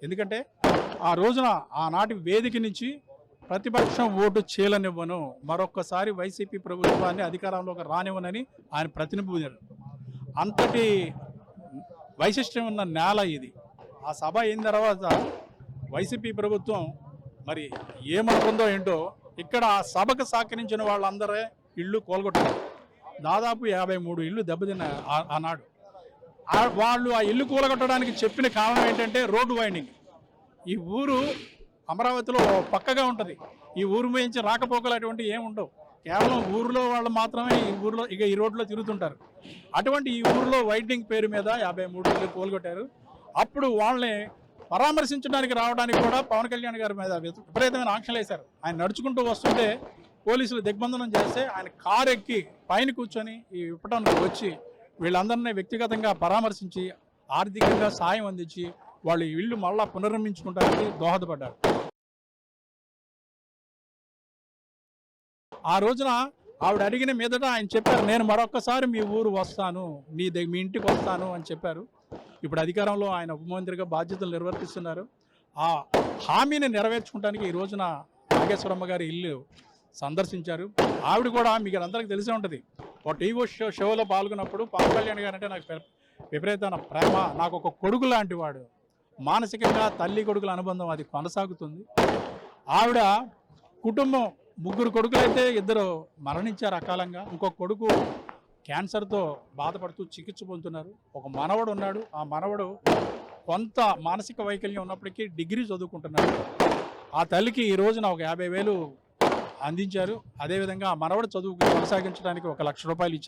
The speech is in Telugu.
ఎందుకంటే ఆ రోజున ఆనాటి వేదిక నుంచి ప్రతిపక్షం ఓటు చీలనివ్వను, మరొక్కసారి వైసీపీ ప్రభుత్వాన్ని అధికారంలోకి రానివ్వనని ఆయన ప్రతినిధించారు. అంతటి వైశిష్ట్యం ఉన్న నేల ఇది. ఆ సభ అయిన తర్వాత వైసీపీ ప్రభుత్వం మరి ఏమనుకుందో ఏంటో, ఇక్కడ ఆ సభకు సహకరించిన వాళ్ళందరే ఇళ్ళు కూలగొట్టారు. దాదాపు 53 ఇళ్ళు దెబ్బతిన్న ఆనాడు. వాళ్ళు ఆ ఇల్లు కూలగొట్టడానికి చెప్పిన కారణం ఏంటంటే రోడ్డు వైండింగ్. ఈ ఊరు అమరావతిలో పక్కగా ఉంటుంది. ఈ ఊరు మించి రాకపోకలు అటువంటివి ఏమి ఉండవు. కేవలం ఊరిలో వాళ్ళు మాత్రమే ఈ రోడ్లో తిరుగుతుంటారు. అటువంటి ఈ ఊరిలో వైండింగ్ పేరు మీద 53 ఇళ్ళు కూలగొట్టారు. అప్పుడు వాళ్ళని పరామర్శించడానికి రావడానికి కూడా పవన్ కళ్యాణ్ గారి మీద విపరీతమైన ఆంక్షలు వేశారు. ఆయన నడుచుకుంటూ వస్తుంటే పోలీసులు దిగ్బంధనం చేస్తే ఆయన కారు ఎక్కి పైన కూర్చొని ఈ విప్పటానికి వచ్చి వీళ్ళందరినీ వ్యక్తిగతంగా పరామర్శించి ఆర్థికంగా సాయం అందించి వాళ్ళు ఇల్లు మళ్ళా పునర్నిర్మించుకుంటానికి దోహదపడ్డారు. ఆ రోజున ఆవిడ అడిగిన మీదట ఆయన చెప్పారు, నేను మరొక్కసారి మీ ఊరు వస్తాను, మీ ఇంటికి వస్తాను అని చెప్పారు. ఇప్పుడు అధికారంలో ఆయన ఉప మంత్రిగా బాధ్యతలు నిర్వర్తిస్తున్నారు. ఆ హామీని నెరవేర్చుకోవడానికి ఈ రోజున నాగేశ్వరమ్మ గారి ఇల్లు సందర్శించారు. ఆవిడ కూడా మీకు అందరికీ తెలిసే ఉంటుంది, ఒక టీవీ షోలో పాల్గొన్నప్పుడు పవన్ కళ్యాణ్ గారు అంటే నాకు విపరీతమైన ప్రేమ, నాకు ఒక కొడుకు లాంటి వాడు, మానసికంగా తల్లి కొడుకుల అనుబంధం అది కొనసాగుతుంది. ఆవిడ కుటుంబం 3 కొడుకులైతే 2 మరణించారు అకాలంగా. ఇంకొక కొడుకు క్యాన్సర్తో బాధపడుతూ చికిత్స పొందుతున్నారు. ఒక మనవడు ఉన్నాడు. ఆ మనవడు కొంత మానసిక వైకల్యం ఉన్నప్పటికీ డిగ్రీ చదువుకుంటున్నాడు. ఆ తల్లికి ఈ రోజున ఒక 50,000 అందించారు. అదేవిధంగా ఆ మనవడు చదువుకు కొనసాగించడానికి 1,00,000 రూపాయలు ఇచ్చారు.